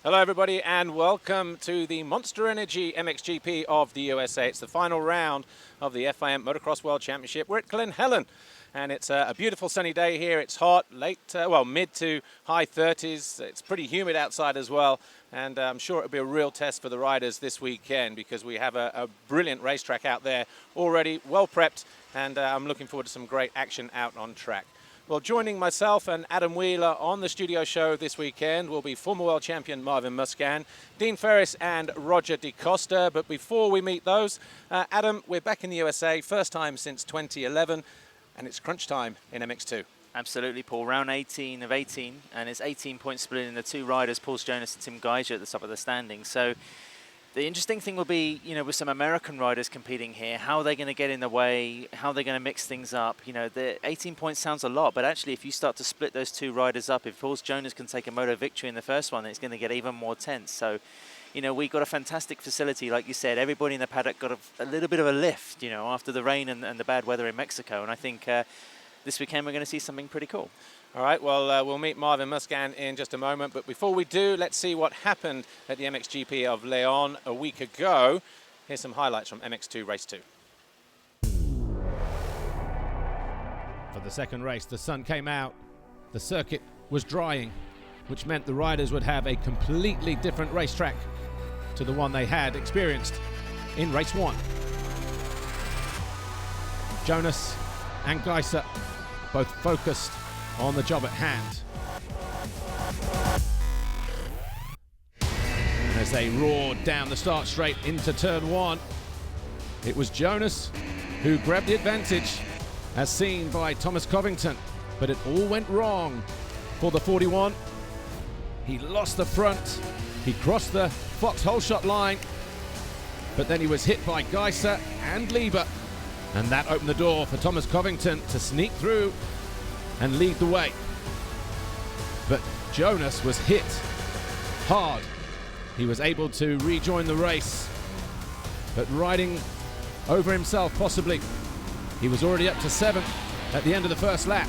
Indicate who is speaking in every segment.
Speaker 1: Hello everybody and welcome to the Monster Energy MXGP of the USA. It's the final round of the FIM Motocross World Championship. We're at Glen Helen and it's a beautiful sunny day here. It's hot, mid to high 30s. It's pretty humid outside as well, and I'm sure it'll be a real test for the riders this weekend because we have a brilliant racetrack out there already, well prepped, and I'm looking forward to some great action out on track. Well, joining myself and Adam Wheeler on the studio show this weekend will be former world champion Marvin Musquin, Dean Ferris and Roger DeCosta. But before we meet those, Adam, we're back in the USA, first time since 2011, and it's crunch time in MX2.
Speaker 2: Absolutely, Paul. Round 18 of 18, and it's 18-point split in the two riders, Paul Jonas and Tim Geiger, at the top of the standings. So the interesting thing will be, with some American riders competing here, how are they going to get in the way, how are they going to mix things up? The 18 points sounds a lot, but actually if you start to split those two riders up, if Paul Jonas can take a moto victory in the first one, it's going to get even more tense. So, we got a fantastic facility, like you said. Everybody in the paddock got a little bit of a lift, after the rain and the bad weather in Mexico. And I think this weekend we're going to see something pretty cool.
Speaker 1: All right, well, we'll meet Marvin Musquin in just a moment. But before we do, let's see what happened at the MXGP of Leon a week ago. Here's some highlights from MX2 Race 2. For the second race, the sun came out. The circuit was drying, which meant the riders would have a completely different racetrack to the one they had experienced in race 1. Jonas and Geiger both focused on the job at hand. And as they roared down the start straight into turn 1, it was Jonas who grabbed the advantage, as seen by Thomas Covington, but it all went wrong for the 41. He lost the front, he crossed the foxhole shot line, but then he was hit by Geiger and Lieber, and that opened the door for Thomas Covington to sneak through and lead the way. But Jonas was hit hard. He was able to rejoin the race, but riding over himself possibly. He was already up to 7th at the end of the first lap.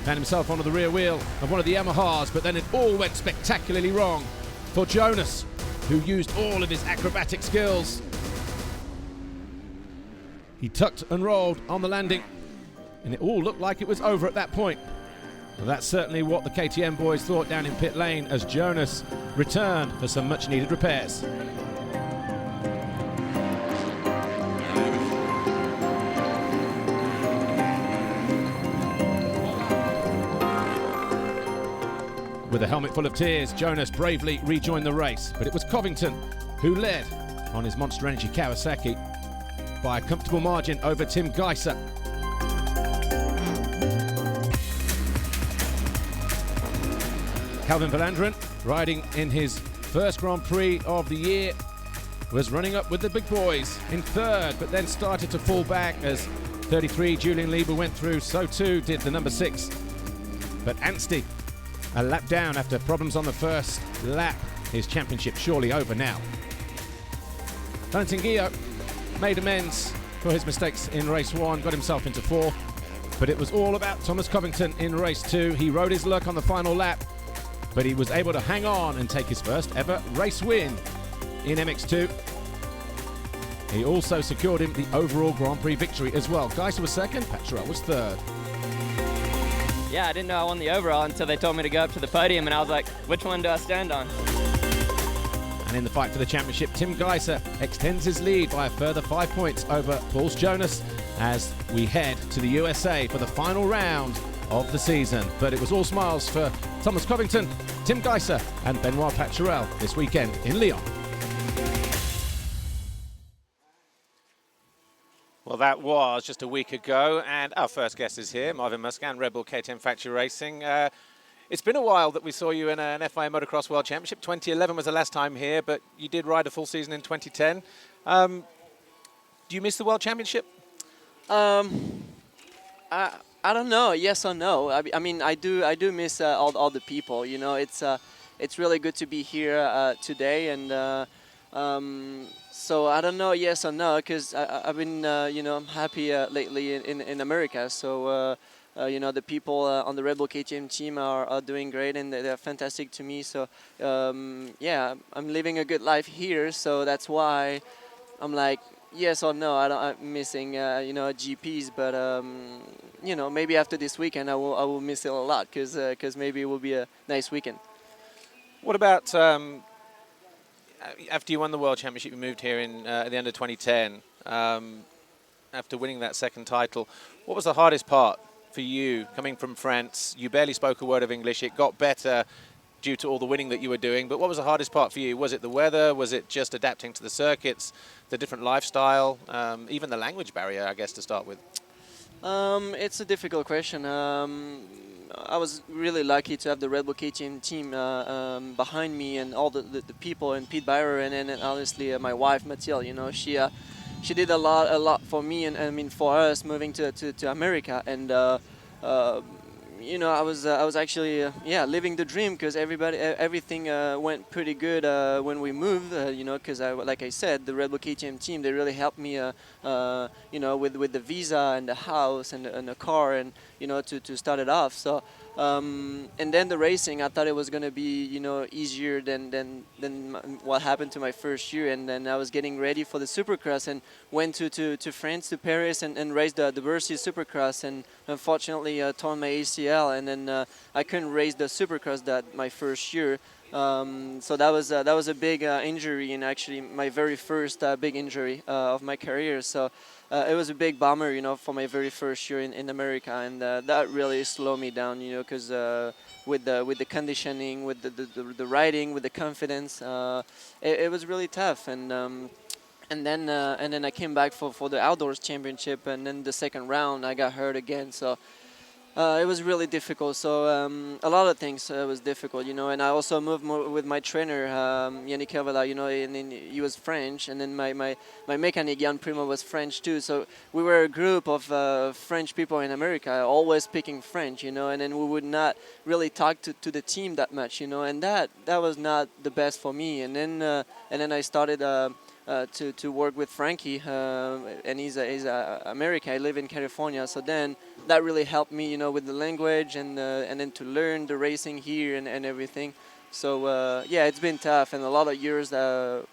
Speaker 1: Found himself onto the rear wheel of one of the Yamahas, but then it all went spectacularly wrong for Jonas, who used all of his acrobatic skills. He tucked and rolled on the landing, and it all looked like it was over at that point. Well, that's certainly what the KTM boys thought down in pit lane as Jonas returned for some much needed repairs. With a helmet full of tears, Jonas bravely rejoined the race, but it was Covington who led on his Monster Energy Kawasaki by a comfortable margin over Tim Geiger. Calvin Valandren, riding in his first Grand Prix of the year, was running up with the big boys in third, but then started to fall back as 33 Julian Lieber went through. So too did the number 6. But Anstey, a lap down after problems on the first lap. His championship surely over now. Valentin Guillot made amends for his mistakes in race 1, got himself into 4th. But it was all about Thomas Covington in race 2. He rode his luck on the final lap, but he was able to hang on and take his first ever race win in MX2. He also secured him the overall Grand Prix victory as well. Geiger was 2nd, Patrell was 3rd.
Speaker 3: Yeah, I didn't know I won the overall until they told me to go up to the podium, and I was like, which one do I stand on?
Speaker 1: And in the fight for the championship, Tim Geiger extends his lead by a further 5 points over Paul Jonas as we head to the USA for the final round of the season. But it was all smiles for Thomas Covington, Tim Geiger and Benoit Paturel this weekend in Lyon. Well, that was just a week ago, and our first guest is here, Marvin Musquin, Red Bull KTM Factory Racing. It's been a while that we saw you in an FIA Motocross World Championship. 2011 was the last time here, but you did ride a full season in 2010. Do you miss the World Championship?
Speaker 4: I don't know. Yes or no. I mean, I do miss all the people. It's really good to be here today, and so I don't know. Yes or no, because I've been I'm happy lately in America. So the people on the Red Bull KTM team are doing great, and they're fantastic to me. So yeah, I'm living a good life here. So that's why I'm like, yes or no. I'm missing GPs, but maybe after this weekend I will miss it a lot because maybe it will be a nice weekend.
Speaker 1: What about after you won the World Championship, you moved here in at the end of 2010. After winning that second title, what was the hardest part for you coming from France? You barely spoke a word of English. It got better due to all the winning that you were doing, but what was the hardest part for you? Was it the weather? Was it just adapting to the circuits, the different lifestyle, even the language barrier, I guess, to start with?
Speaker 4: It's a difficult question. I was really lucky to have the Red Bull KTM team behind me, and all the people, and Pete Byrer, and then obviously my wife Mathilde. She did a lot for me, and I mean for us moving to America. And I was actually living the dream, because everything went pretty good when we moved. Because like I said, the Red Bull KTM team, they really helped me with the visa and the house and the car, and to start it off. So and then the racing, I thought it was gonna be easier than what happened to my first year. And then I was getting ready for the Supercross, and went to France, to Paris, and raced the Bercy Supercross, and unfortunately torn my ACL, and then I couldn't race the Supercross that my first year. So that was a big injury, and actually my very first big injury of my career. So it was a big bummer, for my very first year in America, and that really slowed me down, because with the conditioning, with the riding, with the confidence, it was really tough. And then I came back for the outdoors championship, and then the second round I got hurt again. So it was really difficult. So a lot of things was difficult, and I also moved more with my trainer, Yannick Hervala, and then he was French, and then my mechanic Jan Primo was French too. So we were a group of French people in America, always speaking French, and then we would not really talk to the team that much, and that was not the best for me. And then I started to work with Frankie, and he's American. I live in California, so then that really helped me, with the language, and then to learn the racing here and everything. So yeah, it's been tough, and a lot of years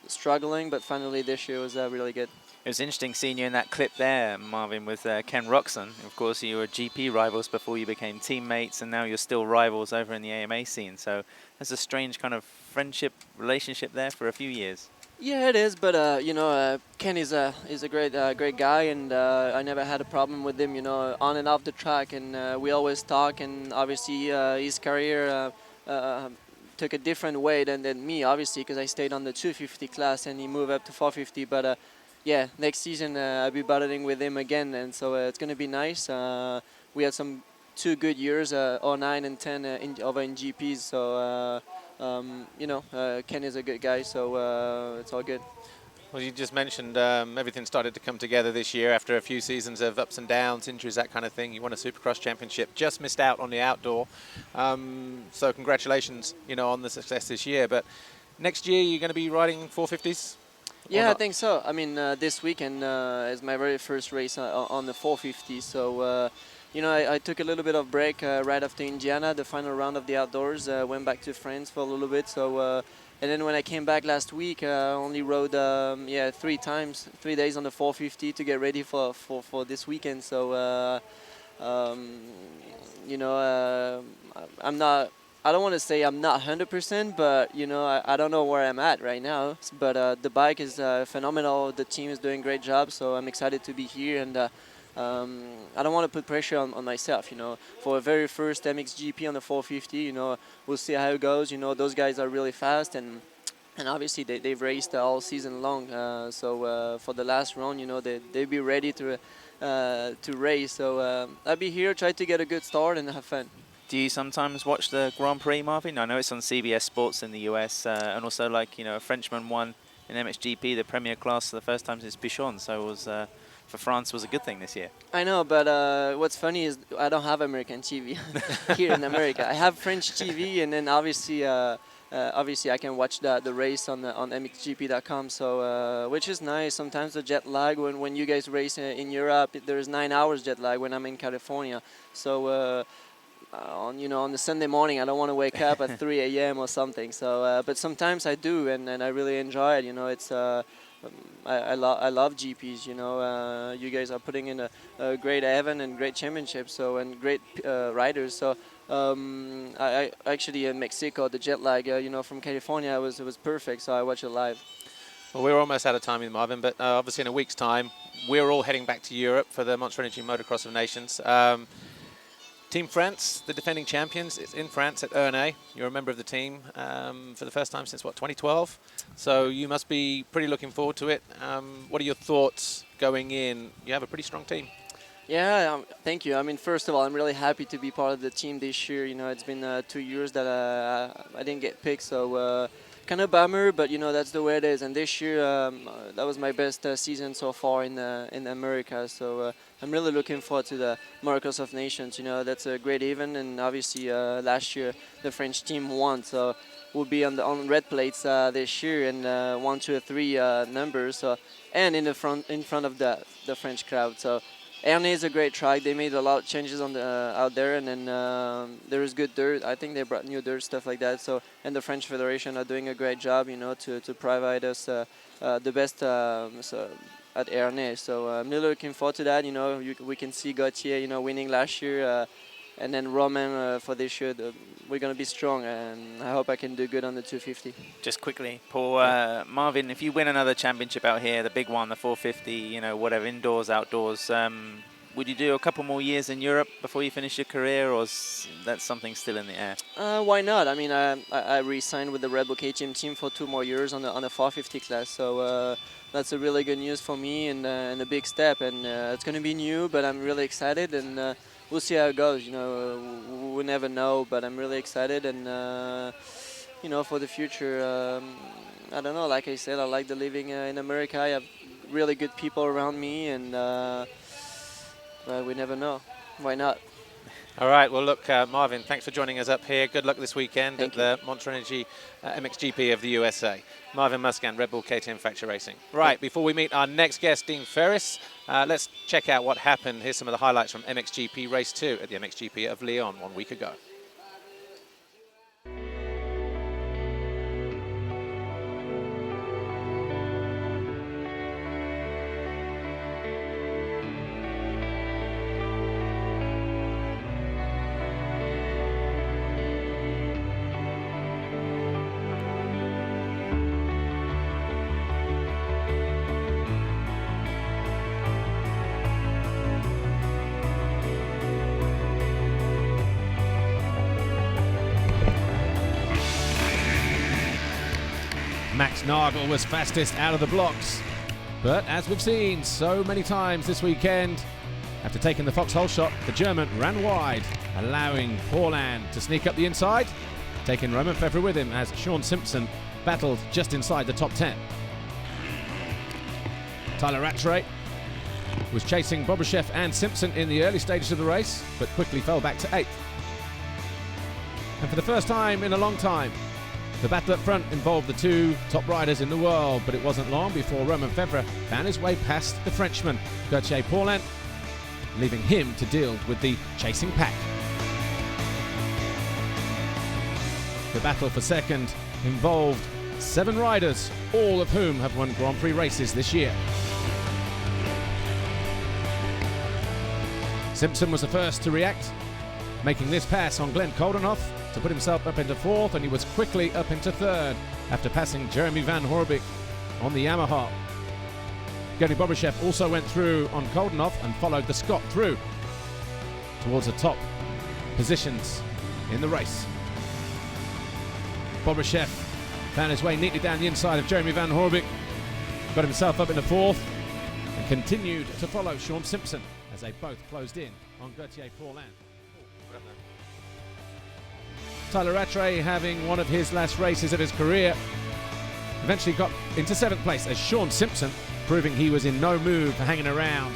Speaker 4: struggling, but finally this year was really good.
Speaker 2: It was interesting seeing you in that clip there, Marvin, with Ken Roxon. Of course, you were GP rivals before you became teammates, and now you're still rivals over in the AMA scene. So there's a strange kind of friendship relationship there for a few years.
Speaker 4: Yeah, it is, but Ken is a great guy, and I never had a problem with him, on and off the track, and we always talk. And obviously his career took a different way than me, obviously, because I stayed on the 250 class and he moved up to 450. But yeah, next season I'll be battling with him again, and so it's gonna be nice. We had some 2 good years, 09 and 10 over in GPs, so. Ken is a good guy, so it's all good.
Speaker 1: Well, you just mentioned everything started to come together this year after a few seasons of ups and downs, injuries, that kind of thing. You won a Supercross championship, just missed out on the outdoor. So congratulations, on the success this year. But next year, you're going to be riding 450s?
Speaker 4: Yeah, I think so. I mean, this weekend is my very first race on the 450. So, I took a little bit of break right after Indiana, the final round of the outdoors. Went back to France for a little bit. So, and then when I came back last week, I only rode 3 days on the 450 to get ready for this weekend. So, I'm not. I don't want to say I'm not 100%, but I don't know where I'm at right now. But the bike is phenomenal. The team is doing a great job, so I'm excited to be here. And I don't want to put pressure on myself. For a very first MXGP on the 450, we'll see how it goes. Those guys are really fast, and obviously they've raced all season long. So for the last round, they'll be ready to race. So I'll be here, try to get a good start and have fun.
Speaker 2: Do you sometimes watch the Grand Prix, Marvin? I know it's on CBS Sports in the US, and also a Frenchman won in MXGP, the Premier class, for the first time since Bichon. So it was for France was a good thing this year.
Speaker 4: I know, but what's funny is I don't have American TV here in America. I have French TV, and then obviously obviously I can watch the race on MXGP.com, so which is nice. Sometimes the jet lag when you guys race in Europe, there's 9 hours jet lag when I'm in California. So on the Sunday morning, I don't want to wake up at 3 a.m. or something. So but sometimes I do, and I really enjoy it. It's I love GPs. You guys are putting in a great event and great championship, and great riders. So I actually in Mexico, the jet lag, from California, it was perfect. So I watched it live.
Speaker 5: Well, we're almost out of time with Marvin, but obviously in a week's time, we're all heading back to Europe for the Monster Energy Motocross of Nations. Team France, the defending champions, it's in France at Ernay. You're a member of the team for the first time since, 2012? So you must be pretty looking forward to it. What are your thoughts going in? You have a pretty strong team.
Speaker 4: Yeah, thank you. I mean, first of all, I'm really happy to be part of the team this year. It's been 2 years that I didn't get picked, so kind of bummer, but that's the way it is. And this year, that was my best season so far in America. So I'm really looking forward to the Motocross of Nations. That's a great event, and obviously last year the French team won, so we'll be on red plates this year and 1, 2, 3 numbers, and in front of the French crowd. So Ernay is a great track. They made a lot of changes on out there, and then there is good dirt. I think they brought new dirt, stuff like that. So, and the French Federation are doing a great job, to provide us the best at Ernay. So I'm really looking forward to that. We can see Gauthier, winning last year, and then Roman for this year. We're going to be strong, and I hope I can do good on the 250.
Speaker 2: Just quickly, Paul, Marvin, if you win another championship out here, the big one, the 450, whatever, indoors, outdoors, would you do a couple more years in Europe before you finish your career, or is that something still in the air?
Speaker 4: Why not? I mean, I re-signed with the Red Bull KTM team for 2 more years on the 450 class, so that's a really good news for me and a big step, and it's going to be new, but I'm really excited, and we'll see how it goes. We never know, but I'm really excited, and for the future, I don't know. Like I said, I like the living in America. I have really good people around me, and but we never know. Why not?
Speaker 5: All right, well, look, Marvin, thanks for joining us up here. Good luck this weekend at the Monster Energy MXGP of the USA. Marvin Musquin, Red Bull KTM Factory Racing. Right, before we meet our next guest, Dean Ferris, let's check out what happened. Here's some of the highlights from MXGP Race 2 at the MXGP of Lyon 1 week ago.
Speaker 1: Max Nagel was fastest out of the blocks, but as we've seen so many times this weekend, after taking the foxhole shot, the German ran wide, allowing Paulin to sneak up the inside, taking Roman Febvre with him as Sean Simpson battled just inside the top 10. Tyler Rattray was chasing Bobryshev and Simpson in the early stages of the race, but quickly fell back to 8th. And for the first time in a long time, the battle up front involved the 2 top riders in the world, but it wasn't long before Roman Febvre found his way past the Frenchman, Gauthier Paulin, leaving him to deal with the chasing pack. The battle for second involved 7 riders, all of whom have won Grand Prix races this year. Simpson was the first to react, making this pass on Glenn Koldenhoff to put himself up into 4th, and he was quickly up into 3rd after passing Jeremy Van Horbik on the Yamaha. Gary Bobryshev also went through on Koldenhoff and followed the Scot through towards the top positions in the race. Bobryshev found his way neatly down the inside of Jeremy Van Horbik, got himself up into 4th, and continued to follow Sean Simpson as they both closed in on Gauthier Paulin. Tyler Rattray, having one of his last races of his career, eventually got into 7th place as Sean Simpson, proving he was in no mood for hanging around.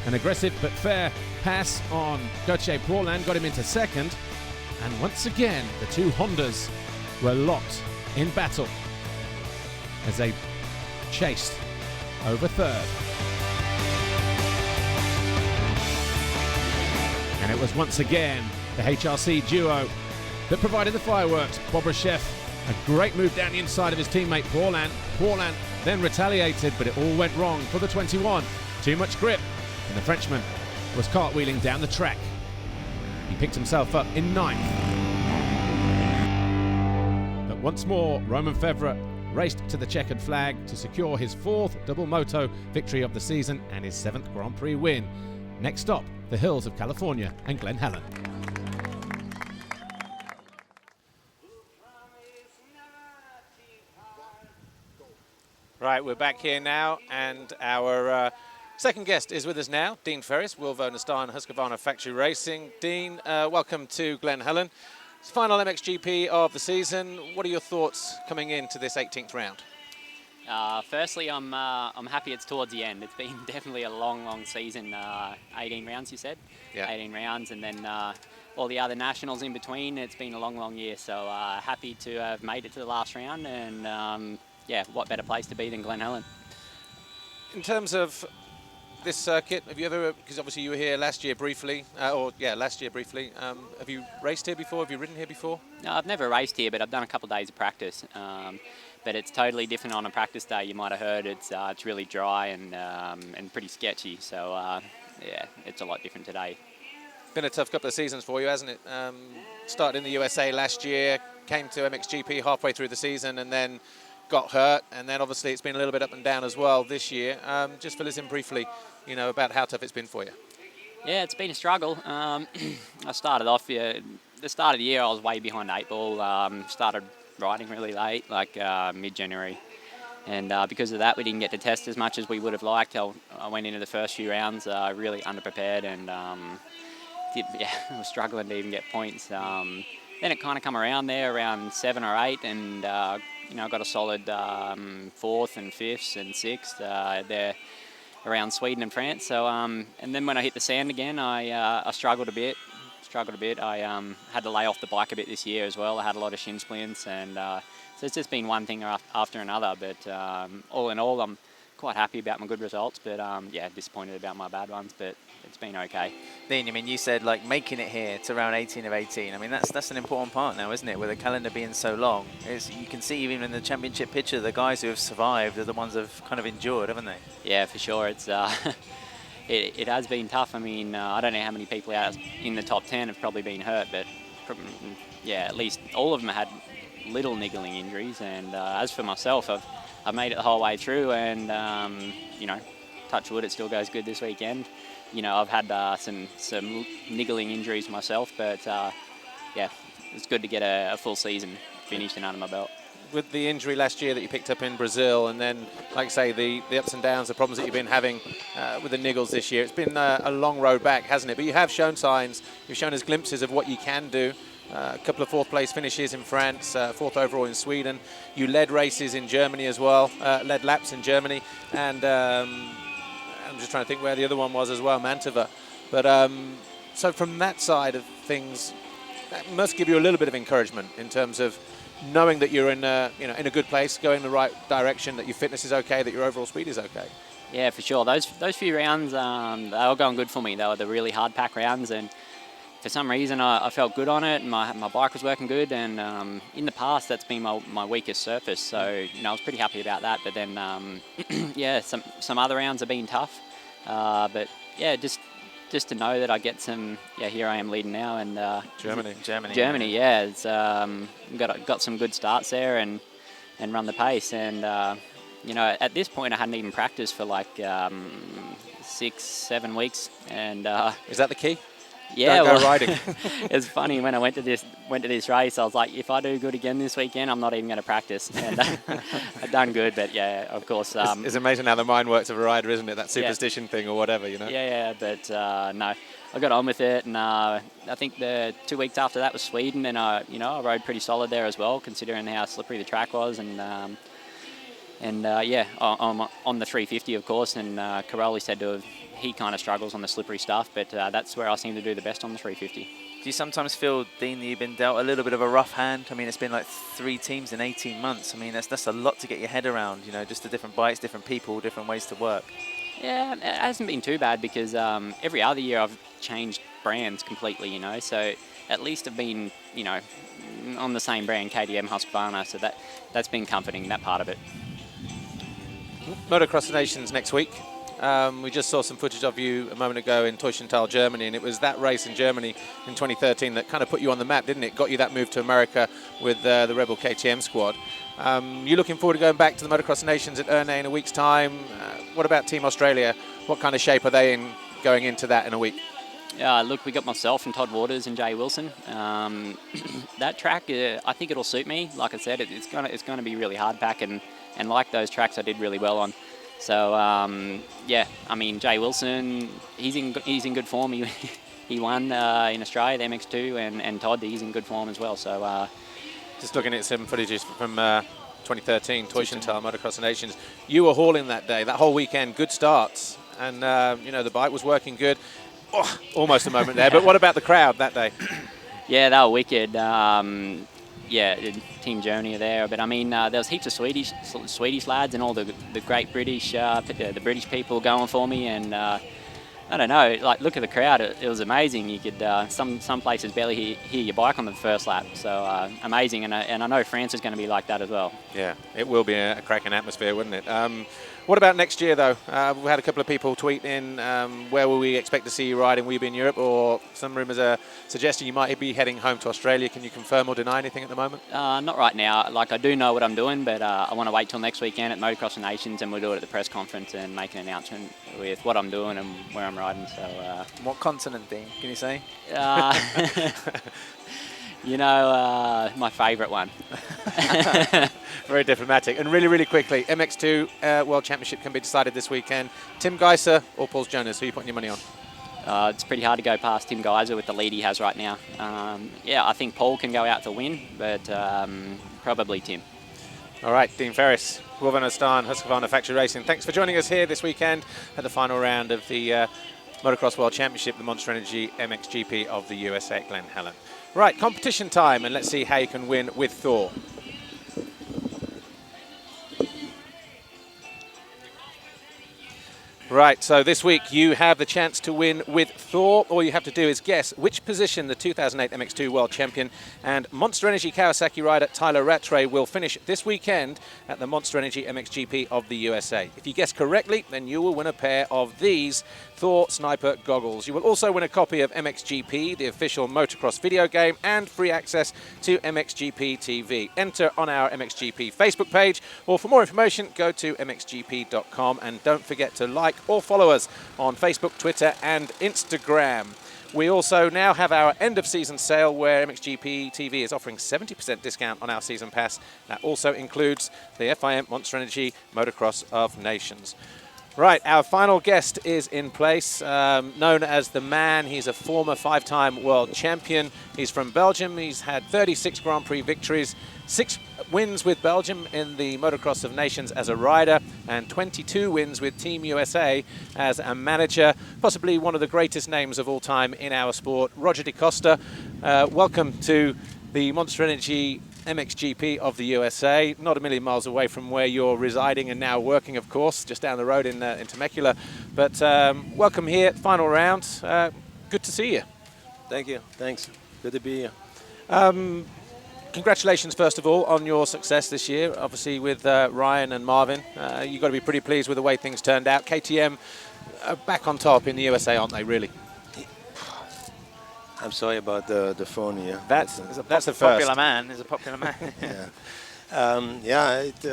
Speaker 1: An aggressive but fair pass on Gauthier Paulin got him into 2nd, and once again the 2 Hondas were locked in battle as they chased over third. And it was once again the HRC duo that provided the fireworks. Bob Rochef, a great move down the inside of his teammate Paulin. Paulin then retaliated, but it all went wrong for the 21. Too much grip, and the Frenchman was cartwheeling down the track. He picked himself up in 9th. But once more, Romain Febvre raced to the checkered flag to secure his 4th double moto victory of the season and his 7th Grand Prix win. Next stop, the hills of California and Glen Helen.
Speaker 5: Right, we're back here now, and our second guest is with us now, Dean Ferris, Wilvo Nastar and Husqvarna Factory Racing. Dean, welcome to Glen Helen. It's the final MXGP of the season. What are your thoughts coming into this 18th round?
Speaker 3: Firstly, I'm happy it's towards the end. It's been definitely a long season. 18 rounds, you said?
Speaker 5: Yeah.
Speaker 3: 18 rounds, and then all the other nationals in between. It's been a long year, so happy to have made it to the last round, and yeah, what better place to be than Glen Helen?
Speaker 5: In terms of this circuit, have you ever, because obviously you were here last year briefly, have you raced here before? Have you ridden here before?
Speaker 3: No, I've never raced here, but I've done a couple of days of practice. But it's totally different on a practice day. You might have heard it's really dry and pretty sketchy. So yeah, it's a lot different today.
Speaker 5: Been a tough couple of seasons for you, hasn't it? Started in the USA last year, came to MXGP halfway through the season, and then got hurt, and then obviously it's been a little bit up and down as well this year. Just fill us in briefly, about how tough it's been for you.
Speaker 3: Yeah, it's been a struggle. I started off, the start of the year I was way behind 8 ball. Started riding really late, like mid-January. And because of that, we didn't get to test as much as we would have liked. I went into the first few rounds really underprepared, and I was struggling to even get points. Then it kind of come around there, around 7 or 8, and I got a solid 4th and 5th and 6th there around Sweden and France. So and then when I hit the sand again, I struggled a bit. I had to lay off the bike a bit this year as well. I had a lot of shin splints, and so it's just been one thing after another. But all in all, I'm quite happy about my good results, but yeah, disappointed about my bad ones, but it's been okay.
Speaker 2: Dean, I mean, you said like making it here to round 18 of 18. I mean, that's an important part now, isn't it? With the calendar being so long, you can see even in the championship picture, the guys who have survived are the ones who've kind of endured, haven't they?
Speaker 3: Yeah, for sure. It's it has been tough. I mean, I don't know how many people out in the top 10 have probably been hurt, but yeah, at least all of them had little niggling injuries. And as for myself, I've made it the whole way through, and touch wood, it still goes good this weekend. I've had some niggling injuries myself, but yeah, it's good to get a full season finished and under my belt.
Speaker 5: With the injury last year that you picked up in Brazil, and then, like I say, the ups and downs, the problems that you've been having with the niggles this year, it's been a long road back, hasn't it? But you have shown signs, you've shown us glimpses of what you can do. A couple of 4th place finishes in France, 4th overall in Sweden. You led races in Germany as well, led laps in Germany, and I'm just trying to think where the other one was as well, Mantova. But so from that side of things, that must give you a little bit of encouragement in terms of knowing that you're in a good place, going in the right direction, that your fitness is okay, that your overall speed is okay.
Speaker 3: Yeah, for sure. Those few rounds, they were going good for me. They were the really hard pack rounds, and for some reason I felt good on it, and my bike was working good, and in the past that's been my weakest surface, so I was pretty happy about that. But then yeah, some other rounds have been tough, but yeah, just to know that I get some, yeah, here I am leading now, and Germany, yeah, it's got some good starts there, and run the pace, and at this point I hadn't even practiced for like 6-7 weeks, and
Speaker 5: is that the key?
Speaker 3: Yeah,
Speaker 5: go riding.
Speaker 3: It's funny, when I went to this race, I was like, if I do good again this weekend, I'm not even going to practice. And I've done good, but yeah, of course.
Speaker 5: It's amazing how the mind works of a rider, isn't it? That superstition thing or whatever,
Speaker 3: Yeah, but no, I got on with it, and I think the 2 weeks after that was Sweden, and I rode pretty solid there as well, considering how slippery the track was, and yeah, on the 350, of course, and Caroli said he kind of struggles on the slippery stuff, but that's where I seem to do the best on the 350.
Speaker 2: Do you sometimes feel, Dean, that you've been dealt a little bit of a rough hand? I mean, it's been like 3 teams in 18 months. I mean, that's a lot to get your head around, you know, just the different bikes, different people, different ways to work.
Speaker 3: Yeah, it hasn't been too bad because every other year I've changed brands completely, you know. So at least I've been, you know, on the same brand, KTM, Husqvarna. So that's been comforting, that part of it.
Speaker 5: Motocross Nations next week. We just saw some footage of you a moment ago in Teufelstal, Germany, and it was that race in Germany in 2013 that kind of put you on the map, didn't it? Got you that move to America with the Rebel KTM squad. You looking forward to going back to the Motocross Nations at Ernée in a week's time? What about Team Australia? What kind of shape are they in going into that in a week?
Speaker 3: Look, we got myself and Todd Waters and Jay Wilson. That track, I think it'll suit me. Like I said, it's gonna be really hard pack, and like those tracks I did really well on. So yeah, I mean, Jay Wilson, he's in good form. He won in Australia, the MX2, and Todd, he's in good form as well. So
Speaker 5: just looking at some footages from 2013 Teufelstal Motocross Nations, you were hauling that day, that whole weekend, good starts, and you know, the bike was working good. Oh, almost a moment there, but what about the crowd that day?
Speaker 3: Yeah, they were wicked. Yeah, Team Germany are there, but I mean, there was heaps of Swedish lads and all the great British, the British people going for me, and I don't know, like, look at the crowd. It was amazing. You could some places barely hear your bike on the first lap. So amazing, and I know France is going to be like that as well.
Speaker 5: Yeah, it will be a cracking atmosphere, wouldn't it? What about next year, though? We've had a couple of people tweet in, where will we expect to see you riding? Will you be in Europe? Or some rumours are suggesting you might be heading home to Australia. Can you confirm or deny anything at the moment?
Speaker 3: Not right now. Like, I do know what I'm doing, but I want to wait till next weekend at Motocross Nations, and we'll do it at the press conference and make an announcement with what I'm doing and where I'm riding. So
Speaker 2: What continent, Dean? Can you say?
Speaker 3: You know, my favourite one.
Speaker 5: Very diplomatic. And really, really quickly, MX2 World Championship can be decided this weekend. Tim Geiser or Paul Jonas? Who are you putting your money on?
Speaker 3: It's pretty hard to go past Tim Geiser with the lead he has right now. Yeah, I think Paul can go out to win, but probably Tim.
Speaker 5: All right, Dean Ferris, Wolverhampton Husqvarna Factory Racing. Thanks for joining us here this weekend at the final round of the Motocross World Championship, the Monster Energy MXGP of the USA at Glen Helen. Right, competition time, and let's see how you can win with Thor. Right, so this week you have the chance to win with Thor. All you have to do is guess which position the 2008 MX2 World Champion and Monster Energy Kawasaki rider Tyler Rattray will finish this weekend at the Monster Energy MXGP of the USA. If you guess correctly, then you will win a pair of these Thor Sniper goggles. You will also win a copy of MXGP, the official motocross video game, and free access to MXGP TV. Enter on our MXGP Facebook page, or for more information, go to mxgp.com, and don't forget to like or follow us on Facebook, Twitter, and Instagram. We also now have our end of season sale where MXGP TV is offering 70% discount on our season pass. That also includes the FIM Monster Energy Motocross of Nations. Right, our final guest is in place, known as The Man. He's a former 5-time world champion. He's from Belgium. He's had 36 Grand Prix victories, 6 wins with Belgium in the Motocross of Nations as a rider, and 22 wins with Team USA as a manager. Possibly one of the greatest names of all time in our sport, Roger DeCosta. Welcome to the Monster Energy MXGP of the USA, not a million miles away from where you're residing and now working, of course, just down the road in Temecula. But welcome here, final round. Good to see you.
Speaker 6: Thank you. Thanks. Good to be here.
Speaker 5: Congratulations, first of all, on your success this year, obviously with Ryan and Marvin. You've got to be pretty pleased with the way things turned out. KTM are back on top in the USA, aren't they, really?
Speaker 6: I'm sorry about the phone here.
Speaker 5: That's the first.
Speaker 2: Popular man. Is a popular man.
Speaker 6: Yeah. Yeah, it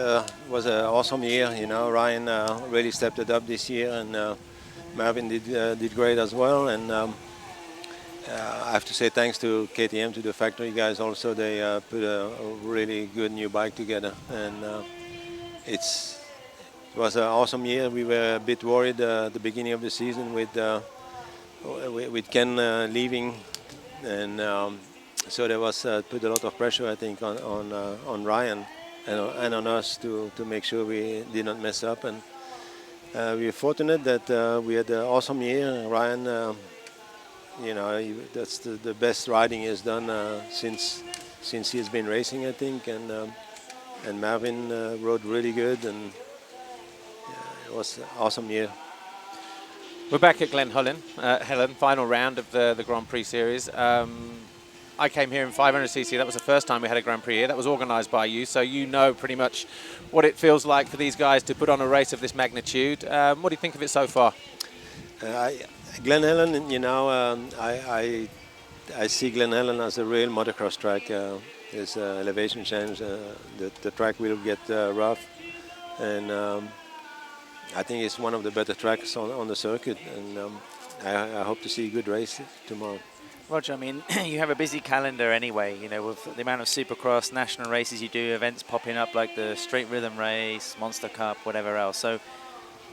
Speaker 6: was an awesome year. You know, Ryan really stepped it up this year, and Marvin did great as well. And I have to say thanks to KTM, to the factory guys also. They put a really good new bike together, and it was an awesome year. We were a bit worried at the beginning of the season with Ken leaving, and so there was put a lot of pressure, I think, on Ryan and on us to make sure we did not mess up. And we were fortunate that we had an awesome year. Ryan you know, that's the best riding he has done since he's been racing, I think. And Marvin rode really good, and it was an awesome year.
Speaker 5: We're back at Glen Helen, final round of the Grand Prix series. I came here in 500cc. That was the first time we had a Grand Prix here. That was organised by you, so you know pretty much what it feels like for these guys to put on a race of this magnitude. What do you think of it so far?
Speaker 6: Glen Helen, you know, I see Glen Helen as a real motocross track. There's elevation change. The track will get rough, and I think it's one of the better tracks on the circuit. And I hope to see a good race tomorrow.
Speaker 2: Roger, I mean, you have a busy calendar anyway, you know, with the amount of Supercross, national races you do, events popping up like the Straight Rhythm Race, Monster Cup, whatever else. So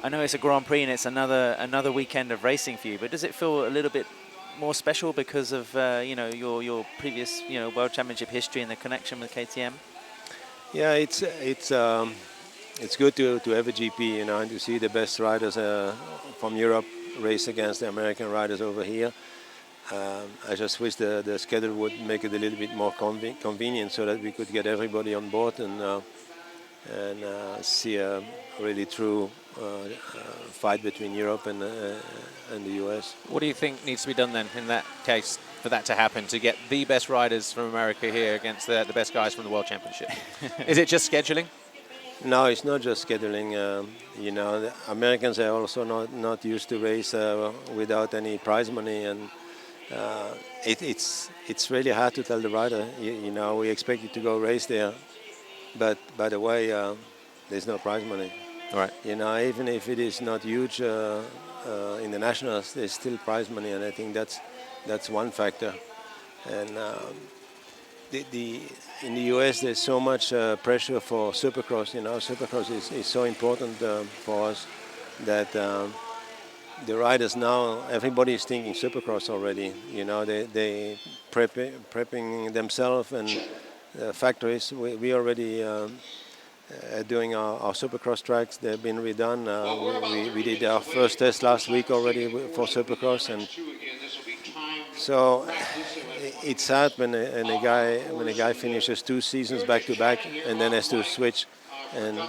Speaker 2: I know it's a Grand Prix and it's another weekend of racing for you, but does it feel a little bit more special because of, you know, your previous, you know, World Championship history and the connection with KTM?
Speaker 6: Yeah, it's good to have a GP, you know, and to see the best riders from Europe race against the American riders over here. I just wish the schedule would make it a little bit more convenient so that we could get everybody on board and see a really true fight between Europe and the US.
Speaker 5: What do you think needs to be done then in that case for that to happen, to get the best riders from America here against the best guys from the World Championship? Is it just scheduling?
Speaker 6: No, it's not just scheduling. You know, the Americans are also not used to race without any prize money, and it's really hard to tell the rider, you know, we expect you to go race there, but by the way, there's no prize money.
Speaker 5: Right.
Speaker 6: You know, even if it is not huge in the nationals, there's still prize money, and I think that's one factor. And in the US, there's so much pressure for Supercross. You know, Supercross is so important for us that the riders now, everybody is thinking Supercross already. You know, they prepping themselves, and factories. We already doing our Supercross tracks. They've been redone. We did our first test last week already for Supercross, and so it's sad when a guy finishes 2 seasons back to back and then has to switch and,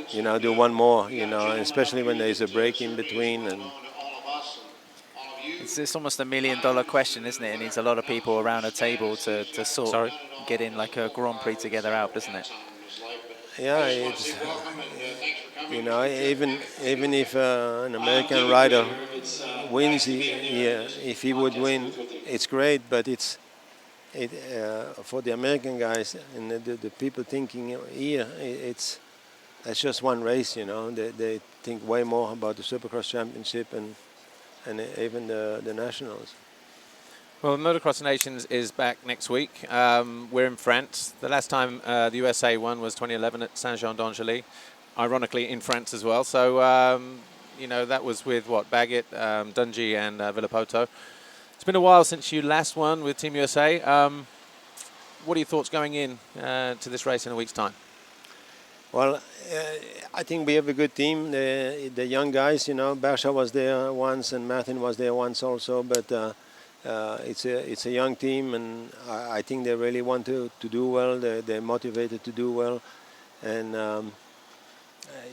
Speaker 6: you know, do one more. You know, especially when there's a break in between. And
Speaker 2: it's almost $1 million question, isn't it? It needs a lot of people around a table to get in like a Grand Prix together out, doesn't it?
Speaker 6: yeah, it's, you know, even if an American rider wins, if he would win, it's great. But for the American guys and the people thinking here, it's just one race. You know, they think way more about the Supercross Championship and even the nationals.
Speaker 5: Well, Motocross Nations is back next week. We're in France. The last time the USA won was 2011 at Saint-Jean-d'Angely, ironically in France as well. So, you know, that was with, what, Baggett, Dungey and Villapoto. It's been a while since you last won with Team USA. What are your thoughts going in to this race in a week's time?
Speaker 6: Well, I think we have a good team. The young guys, you know, Barsha was there once and Martin was there once also, but it's a young team, and I think they really want to do well. They're motivated to do well, and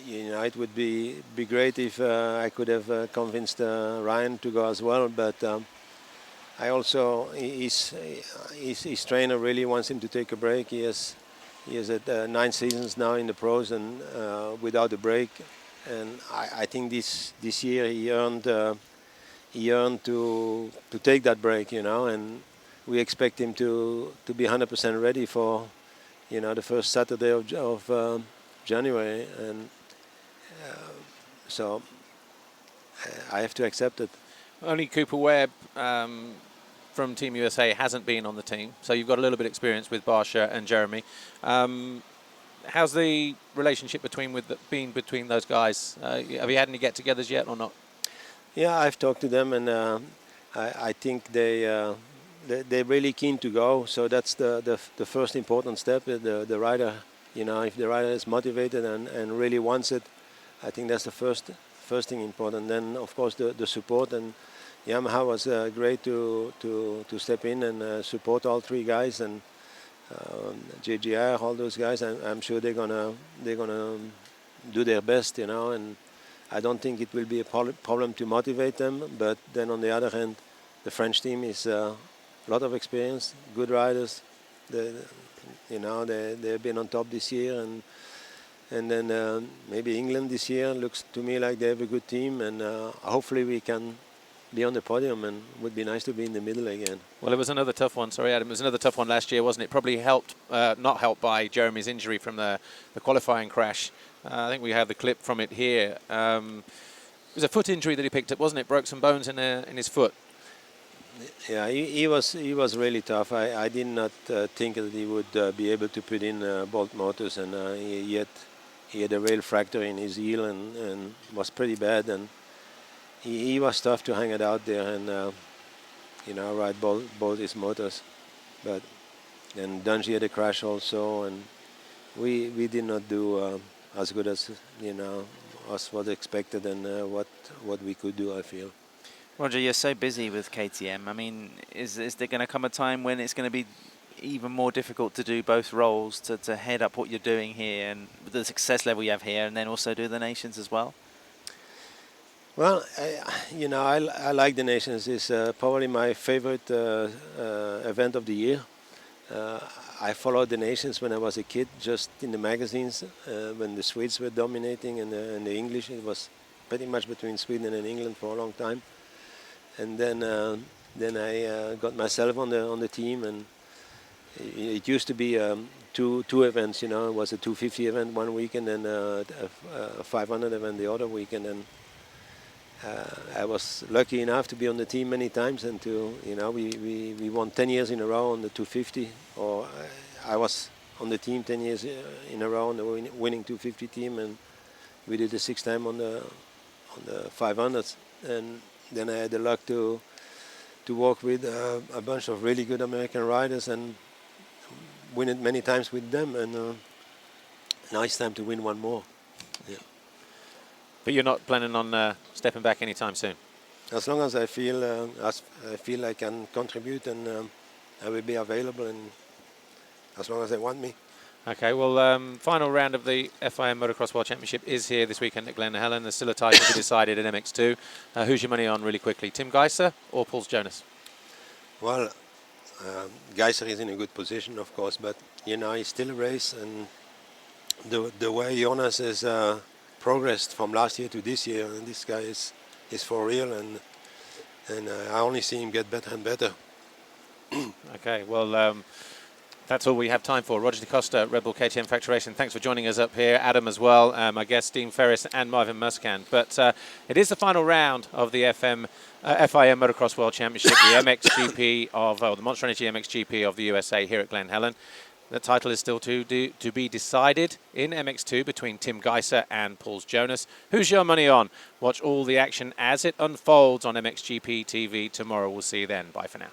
Speaker 6: you know, it would be great if I could have convinced Ryan to go as well. But I also his trainer really wants him to take a break. He has had 9 seasons now in the pros and without a break, and I think this year he earned to take that break, you know, and we expect him to be 100% ready for, you know, the first Saturday of January, and so I have to accept it.
Speaker 5: Only Cooper Webb from Team USA hasn't been on the team, so you've got a little bit of experience with Barsha and Jeremy. How's the relationship between those guys? Have you had any get-togethers yet or not?
Speaker 6: Yeah, I've talked to them, and I think they're really keen to go. So that's the first important step. The rider, you know, if the rider is motivated and really wants it, I think that's the first thing important. Then of course the support, and Yamaha was great to step in and support all three guys, and JGR, all those guys. I'm sure they're gonna do their best, you know. And I don't think it will be a problem to motivate them. But then on the other hand, the French team is a lot of experience, good riders. They've been on top this year, and then maybe England this year looks to me like they have a good team, and hopefully we can be on the podium, and it would be nice to be in the middle again.
Speaker 5: Well, it was another tough one. Sorry, Adam. It was another tough one last year, wasn't it? Probably helped, not helped by Jeremy's injury from the qualifying crash. I think we have the clip from it here. It was a foot injury that he picked up, wasn't it? Broke some bones in his foot.
Speaker 6: Yeah, he was really tough. I did not think that he would be able to put in bolt motors, and he had a rail fracture in his heel, and was pretty bad. And he was tough to hang it out there and ride both his motors. But then Dungy had a crash also, and we did not do as good as us was expected, and what we could do, I feel.
Speaker 2: Roger, you're so busy with KTM. I mean, is there going to come a time when it's going to be even more difficult to do both roles, to head up what you're doing here and the success level you have here, and then also do the Nations as well?
Speaker 6: Well, I like the Nations. It's probably my favorite event of the year. I followed the Nations when I was a kid, just in the magazines, when the Swedes were dominating, and the English. It was pretty much between Sweden and England for a long time. And then I got myself on the team, and it used to be two events. It was a 250 event one weekend and a 500 event the other weekend. And I was lucky enough to be on the team many times, and we won 10 years in a row on the 250. Or I was on the team 10 years in a row on the winning 250 team, and we did the 6th time on the 500s. And then I had the luck to work with a bunch of really good American riders and win it many times with them. And now it's time to win one more. Yeah.
Speaker 5: But you're not planning on stepping back anytime soon?
Speaker 6: As long as I feel I can contribute, and I will be available, and as long as they want me.
Speaker 5: Okay, well, final round of the FIM Motocross World Championship is here this weekend at Glen Helen. There's still a title to be decided at MX2. Who's your money on really quickly, Tim Geiser or Pauls Jonas?
Speaker 6: Well, Geiser is in a good position, of course, but it's still a race, and the way Jonas has progressed from last year to this year, and this guy is for real, and I only see him get better and better.
Speaker 5: Okay, well, that's all we have time for. Roger DeCosta, Red Bull KTM Factory Racing. Thanks for joining us up here. Adam as well, my guest, Dean Ferris and Marvin Musquin. But it is the final round of the FIM Motocross World Championship, the MXGP the Monster Energy MXGP of the USA here at Glen Helen. The title is still to be decided in MX2 between Tim Geiser and Pauls Jonas. Who's your money on? Watch all the action as it unfolds on MXGP TV tomorrow. We'll see you then. Bye for now.